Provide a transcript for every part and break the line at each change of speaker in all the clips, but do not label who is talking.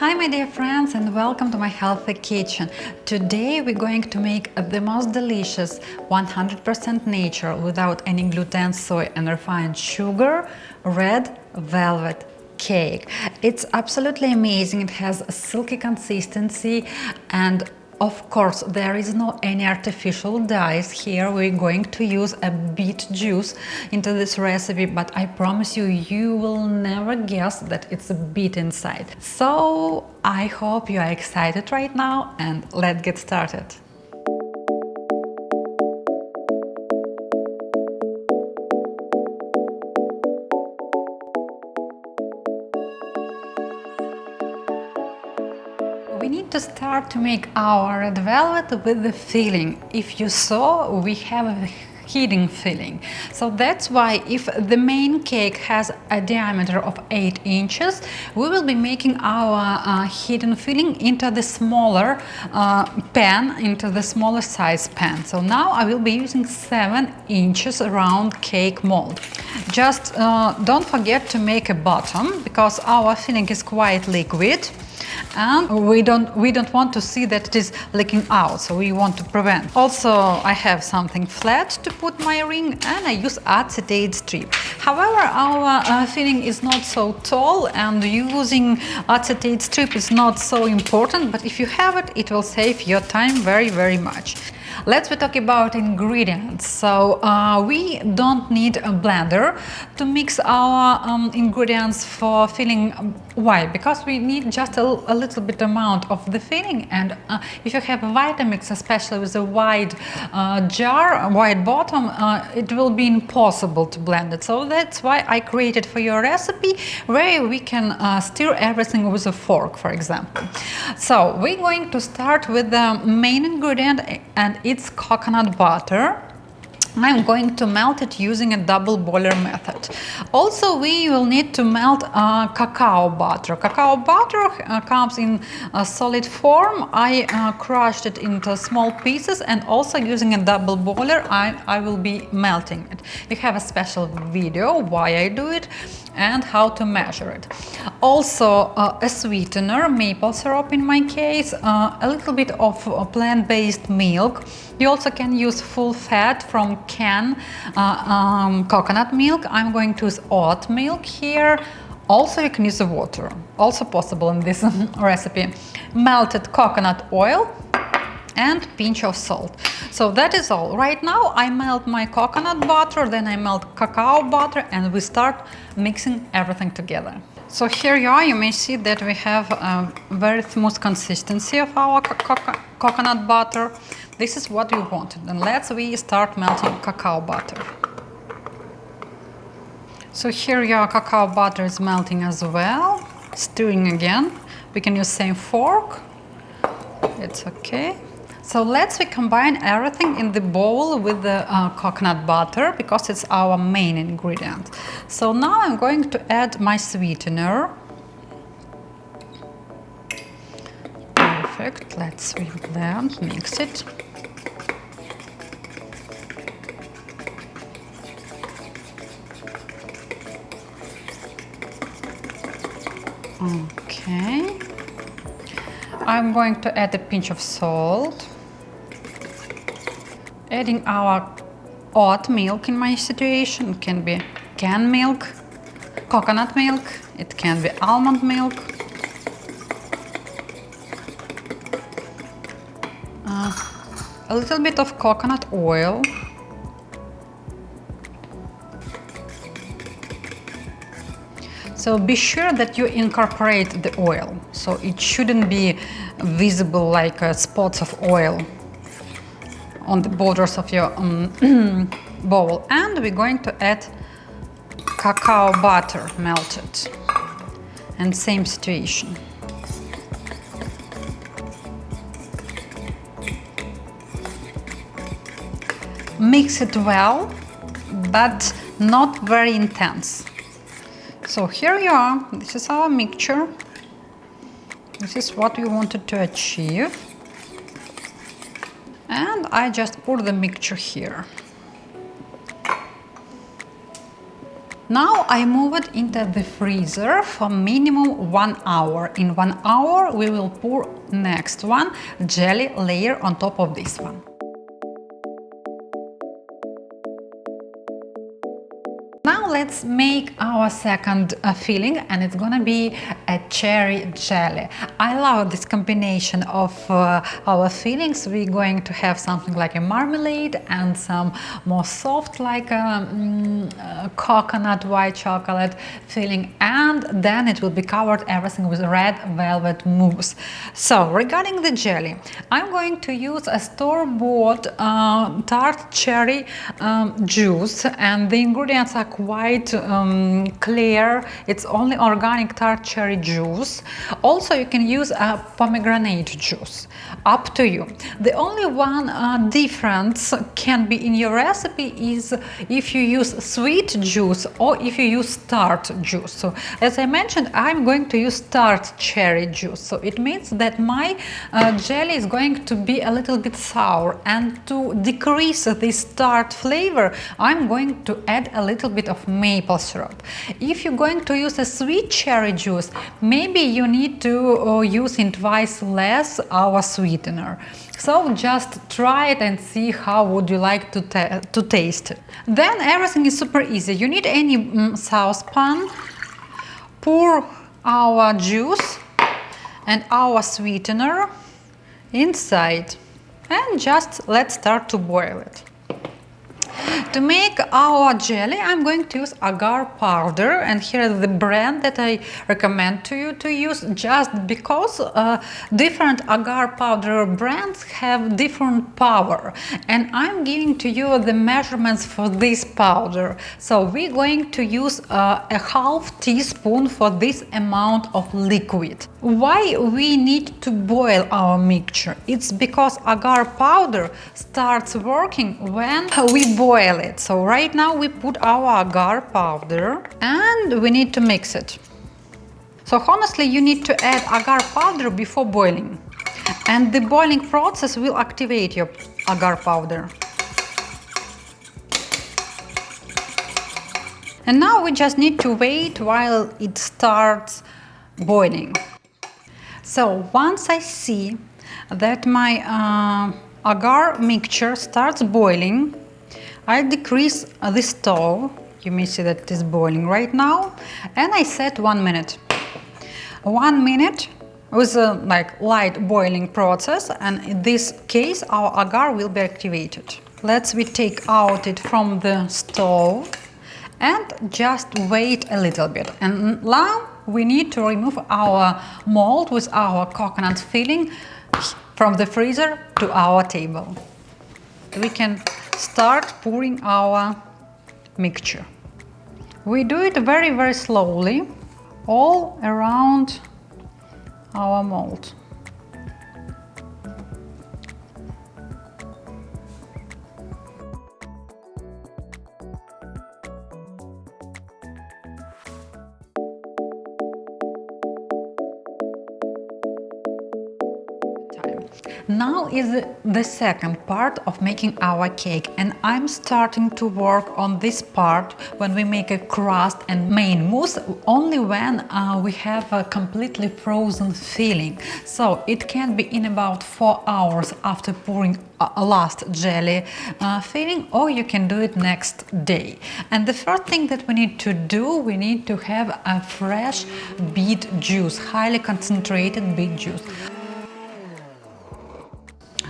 Hi my dear friends and welcome to my healthy kitchen. Today we're going to make the most delicious 100% nature without any gluten, soy and refined sugar red velvet cake. It's absolutely amazing. It has a silky consistency and of course, there is no any artificial dyes here. We're going to use a beet juice into this recipe, but I promise you, you will never guess that it's a beet inside. So I hope you are excited right now and let's get started. We need to start to make our red velvet with the filling. If you saw, we have a hidden filling. So that's why if the main cake has a diameter of 8 inches, we will be making our hidden filling into the smaller pan, into the smaller size pan. So now I will be using 7 inches round cake mold. Just don't forget to make a bottom because our filling is quite liquid. And we don't want to see that it is leaking out, so we want to prevent. Also, I have something flat to put my ring and I use acetate strip. However, our filling is not so tall and using acetate strip is not so important, but if you have it, it will save your time very much. Let's talk about ingredients. So we don't need a blender to mix our ingredients for filling. Why? Because we need just a little bit amount of the filling, and if you have a Vitamix, especially with a wide jar, wide bottom, it will be impossible to blend it. So that's why I created for your recipe where we can stir everything with a fork, for example. So we're going to start with the main ingredient, and it's coconut butter. I'm going to melt it using a double boiler method. Also, we will need to melt cacao butter. Cacao butter comes in a solid form. I crushed it into small pieces, and also using a double boiler, I will be melting it. You have a special video why I do it and how to measure it. Also a sweetener, maple syrup in my case, a little bit of plant-based milk. You also can use full fat from can coconut milk. I'm going to use oat milk here. Also you can use the water, also possible in this recipe. Melted coconut oil and pinch of salt. So that is all. Right now I melt my coconut butter, then I melt cacao butter, and we start mixing everything together. So here you are, you may see that we have a very smooth consistency of our coconut butter. This is what we wanted. And we start melting cacao butter. So here you are, cacao butter is melting as well. Stirring again. We can use same fork. It's okay. So we combine everything in the bowl with the coconut butter because it's our main ingredient. So now I'm going to add my sweetener. Perfect. Let's blend, mix it. Okay. I'm going to add a pinch of salt. Adding our oat milk in my situation. It can be canned milk, coconut milk, it can be almond milk. A little bit of coconut oil. So be sure that you incorporate the oil. So it shouldn't be visible like spots of oil on the borders of your bowl. And we're going to add cacao butter melted. And same situation. Mix it well, but not very intense. So here you are, this is our mixture. This is what we wanted to achieve. And I just pour the mixture here. Now I move it into the freezer for minimum 1 hour. In 1 hour we will pour next one jelly layer on top of this one. Now let's make our second filling, and it's gonna be a cherry jelly. I love this combination of our fillings. We're going to have something like a marmalade and some more soft like coconut white chocolate filling, and then it will be covered everything with red velvet mousse. So regarding the jelly, I'm going to use a store-bought tart cherry juice, and the ingredients are quite clear. It's only organic tart cherry juice. Also you can use a pomegranate juice, up to you. The only one difference can be in your recipe is if you use sweet juice or if you use tart juice. So as I mentioned, I'm going to use tart cherry juice, so it means that my jelly is going to be a little bit sour, and to decrease this tart flavor I'm going to add a little bit of maple syrup. If you're going to use a sweet cherry juice, maybe you need to use in twice less our sweetener. So just try it and see how would you like to taste it. Then everything is super easy. You need any saucepan, pour our juice and our sweetener inside, and just let's start to boil it. To make our jelly, I'm going to use agar powder, and here is the brand that I recommend to you to use, just because different agar powder brands have different power, and I'm giving to you the measurements for this powder. So we're going to use a half teaspoon for this amount of liquid. Why we need to boil our mixture? It's because agar powder starts working when we boil it. So right now we put our agar powder and we need to mix it. So honestly, you need to add agar powder before boiling, and the boiling process will activate your agar powder. And now we just need to wait while it starts boiling. So once I see that my agar mixture starts boiling, I decrease the stove. You may see that it is boiling right now, and I set 1 minute. 1 minute with a light boiling process, and in this case our agar will be activated. Let's take it from the stove and just wait a little bit. And now we need to remove our mold with our coconut filling from the freezer to our table. We can start pouring our mixture. We do it very, very slowly all around our mold. Now is the second part of making our cake, and I'm starting to work on this part when we make a crust and main mousse only when we have a completely frozen filling. So it can be in about 4 hours after pouring a last jelly filling, or you can do it next day. And the first thing that we need to do, we need to have a fresh beet juice, highly concentrated beet juice.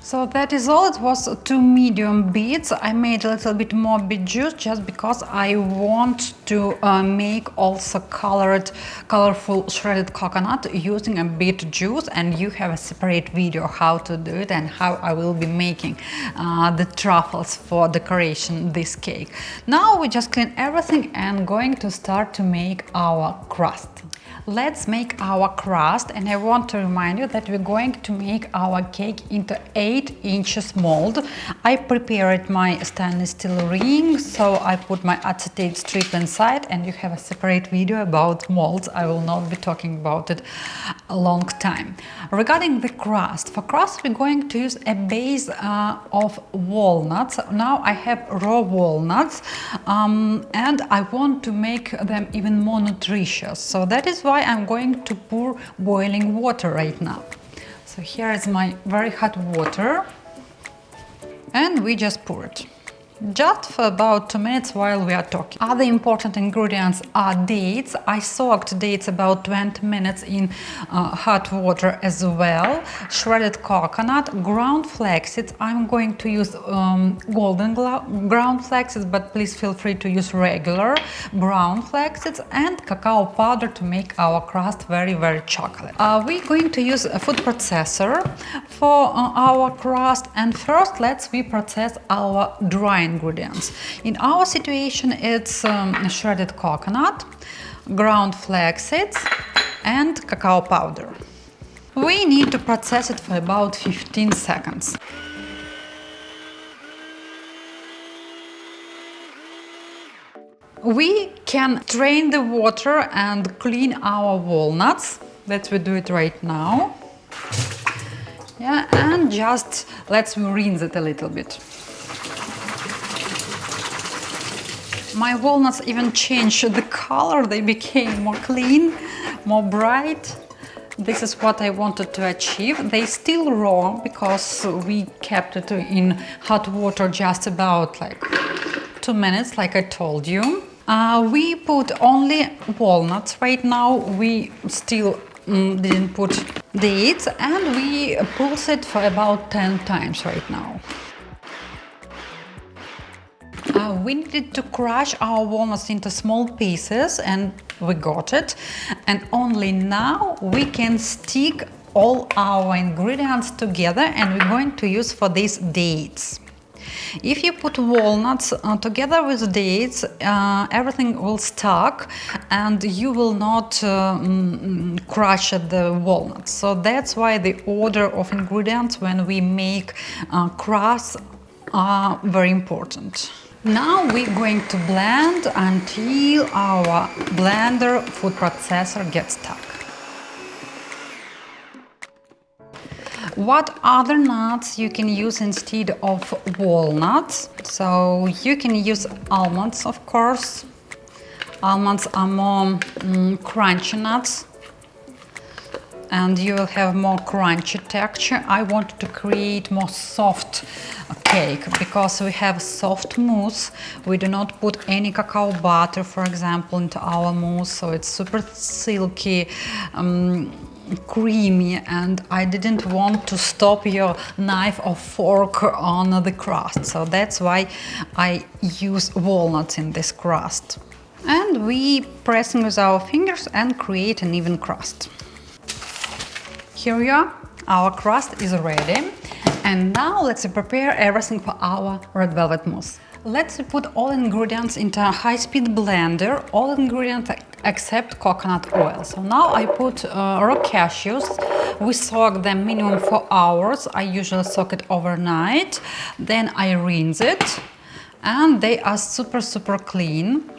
So that is all. It was 2 medium beets. I made a little bit more beet juice just because I want to make also colorful shredded coconut using a beet juice, and you have a separate video how to do it and how I will be making the truffles for decoration this cake. Now we just clean everything and going to start to make our crust. Let's make our crust, and I want to remind you that we're going to make our cake into 8 inches mold. I prepared my stainless steel ring, so I put my acetate strip inside, and you have a separate video about molds. I will not be talking about it a long time. Regarding the crust, for crust we're going to use a base of walnuts. Now I have raw walnuts, and I want to make them even more nutritious. So that is why I'm going to pour boiling water right now. So here is my very hot water, and we just pour it. Just for about 2 minutes while we are talking. Other important ingredients are dates. I soaked dates about 20 minutes in hot water as well. Shredded coconut, ground flaxseeds. I'm going to use golden ground flaxseeds, but please feel free to use regular brown flaxseeds, and cacao powder to make our crust very, very chocolate. We're going to use a food processor for our crust, and first we process our dry ingredients. In our situation, it's shredded coconut, ground flaxseeds, and cacao powder. We need to process it for about 15 seconds. We can drain the water and clean our walnuts. Let's do it right now. Yeah, and just let's rinse it a little bit. My walnuts even changed the color, they became more clean, more bright. This is what I wanted to achieve. They still raw because we kept it in hot water just about like 2 minutes, like I told you. We put only walnuts right now, we still didn't put dates, and we pulse it for about 10 times right now. We needed to crush our walnuts into small pieces, and we got it. And only now we can stick all our ingredients together, and we're going to use for these dates. If you put walnuts together with dates, everything will stuck and you will not crush the walnuts. So that's why the order of ingredients when we make crust are very important. Now we're going to blend until our blender food processor gets stuck. What other nuts you can use instead of walnuts? So you can use almonds, of course. Almonds are more crunchy nuts, and you will have more crunchy texture. I wanted to create more soft cake because we have soft mousse. We do not put any cacao butter, for example, into our mousse, so it's super silky, creamy, and I didn't want to stop your knife or fork on the crust, so that's why I use walnuts in this crust. And we pressing with our fingers and create an even crust. Here we are, our crust is ready, and now let's prepare everything for our red velvet mousse. Let's put all ingredients into a high-speed blender, all ingredients except coconut oil. So now I put raw cashews. We soak them minimum 4 hours. I usually soak it overnight. Then I rinse it, and they are super clean.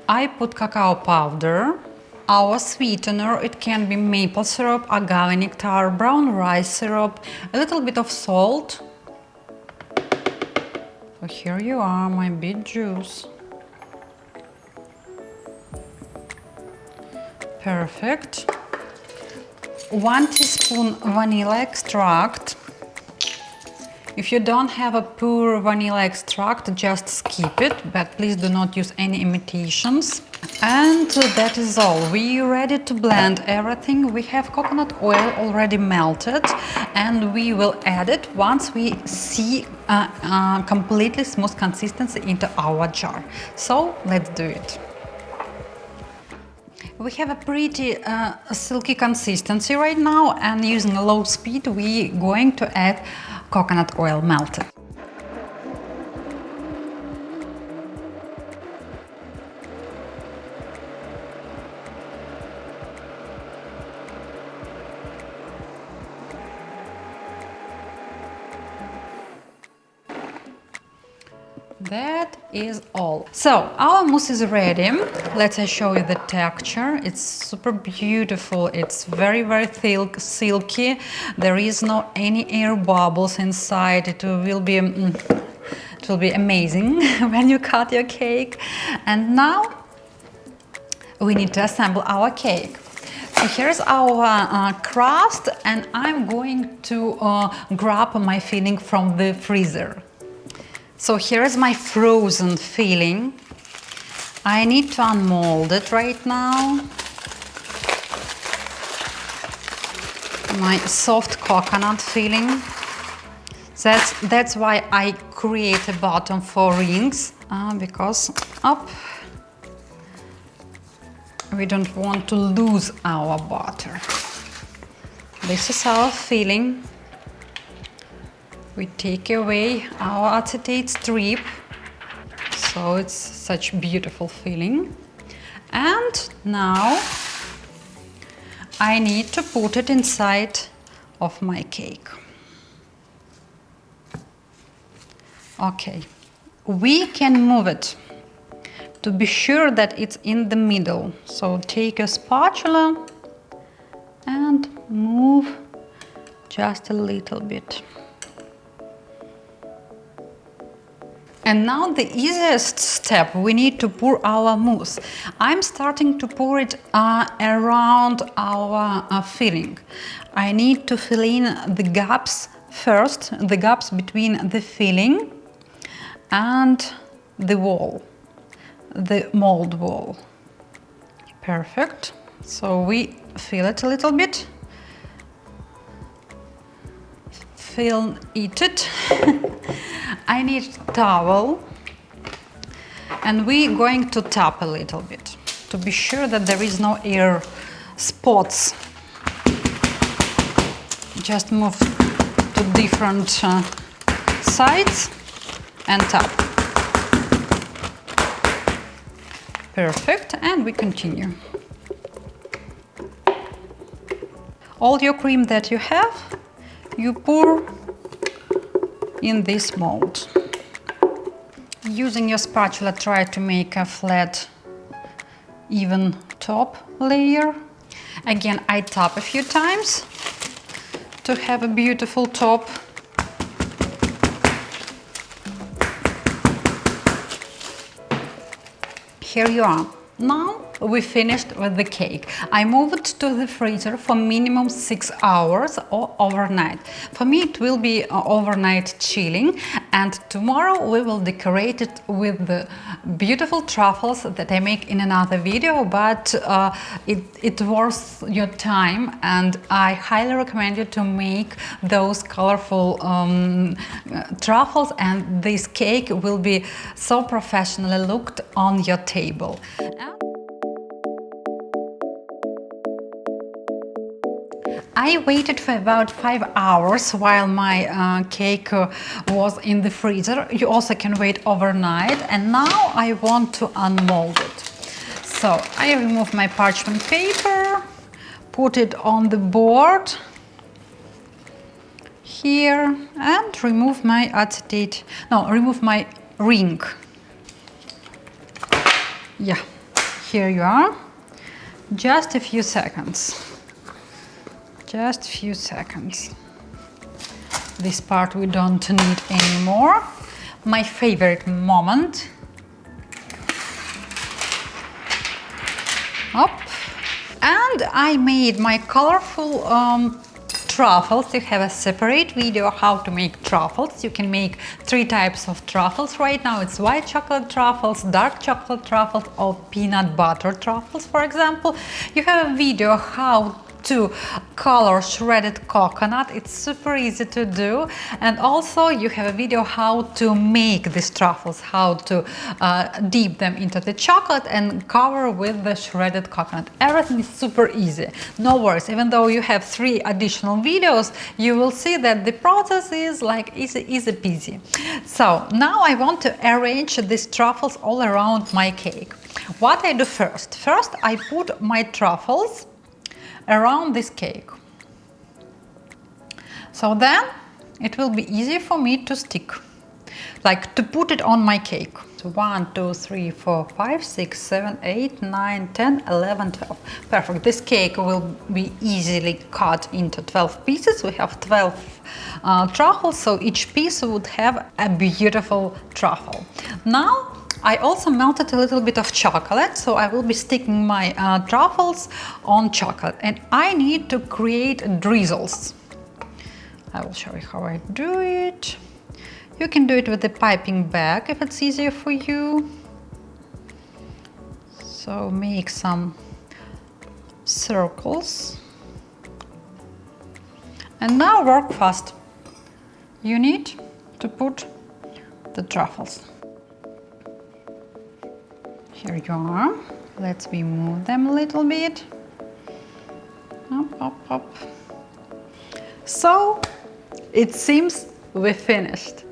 I put cacao powder. Our sweetener, it can be maple syrup, agave nectar, brown rice syrup, a little bit of salt. So here you are, my beet juice. Perfect. 1 teaspoon vanilla extract. If you don't have a pure vanilla extract, just skip it, but please do not use any imitations. And that is all. We're ready to blend everything. We have coconut oil already melted, and we will add it once we see completely smooth consistency into our jar. So let's do it. We have a pretty silky consistency right now, and using a low speed we're going to add coconut oil melted. That is all. So our mousse is ready. Let's show you the texture. It's super beautiful. It's very, very silky. There is no any air bubbles inside. It will be amazing when you cut your cake. And now we need to assemble our cake. So here's our crust, and I'm going to grab my filling from the freezer. So here's my frozen filling. I need to unmold it right now. My soft coconut filling. That's why I create a bottom for rings, because we don't want to lose our butter. This is our filling. We take away our acetate strip, so it's such beautiful filling. And now I need to put it inside of my cake. Okay, we can move it to be sure that it's in the middle. So take a spatula and move just a little bit. And now the easiest step, we need to pour our mousse. I'm starting to pour it around our filling. I need to fill in the gaps first, the gaps between the filling and the wall, the mold wall. Perfect. So we fill it a little bit. Fill it. I need towel, and we're going to tap a little bit to be sure that there is no air spots. Just move to different sides and tap. Perfect, and we continue. All your cream that you have, you pour in this mold. Using your spatula, try to make a flat, even top layer. Again, I tap a few times to have a beautiful top. Here you are. Now we finished with the cake. I move it to the freezer for minimum 6 hours or overnight. For me it will be overnight chilling, and tomorrow we will decorate it with the beautiful truffles that I make in another video, but it worth your time, and I highly recommend you to make those colorful truffles, and this cake will be so professionally looked on your table. I waited for about 5 hours while my cake was in the freezer. You also can wait overnight, and now I want to unmold it. So I remove my parchment paper, put it on the board here, and remove my remove my ring. Yeah, here you are. Just a few seconds. Just a few seconds. This part we don't need anymore. My favorite moment. Up. And I made my colorful truffles. You have a separate video how to make truffles. You can make 3 types of truffles right now. It's white chocolate truffles, dark chocolate truffles, or peanut butter truffles, for example. You have a video how to color shredded coconut. It's super easy to do, and also you have a video how to make these truffles, how to dip them into the chocolate and cover with the shredded coconut. Everything is super easy, no worries. Even though you have 3 additional videos, you will see that the process is like easy peasy. So now I want to arrange these truffles all around my cake. What I do first? First I put my truffles around this cake. So then it will be easy for me to stick. like to put it on my cake. So 1, 2, 3, 4, 5, 6, 7, 8, 9, 10, 11, 12. Perfect. This cake will be easily cut into 12 pieces. We have 12 truffles, so each piece would have a beautiful truffle. Now I also melted a little bit of chocolate, so I will be sticking my truffles on chocolate, and I need to create drizzles. I will show you how I do it. You can do it with the piping bag if it's easier for you. So make some circles. And now work fast. You need to put the truffles. Here you are. Let's remove them a little bit. Up, up, up. So it seems we finished.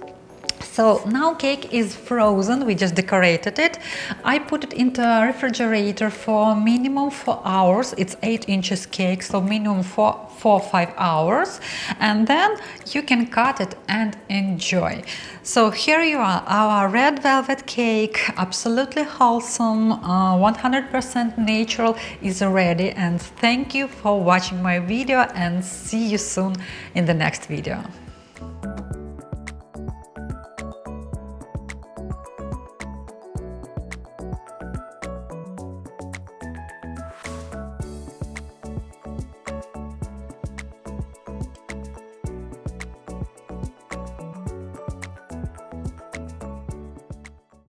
So now cake is frozen, we just decorated it. I put it into a refrigerator for minimum 4 hours. It's 8 inches cake, so minimum 4 or 5 hours. And then you can cut it and enjoy. So here you are, our red velvet cake, absolutely wholesome, 100% natural, is ready. And thank you for watching my video, and see you soon in the next video.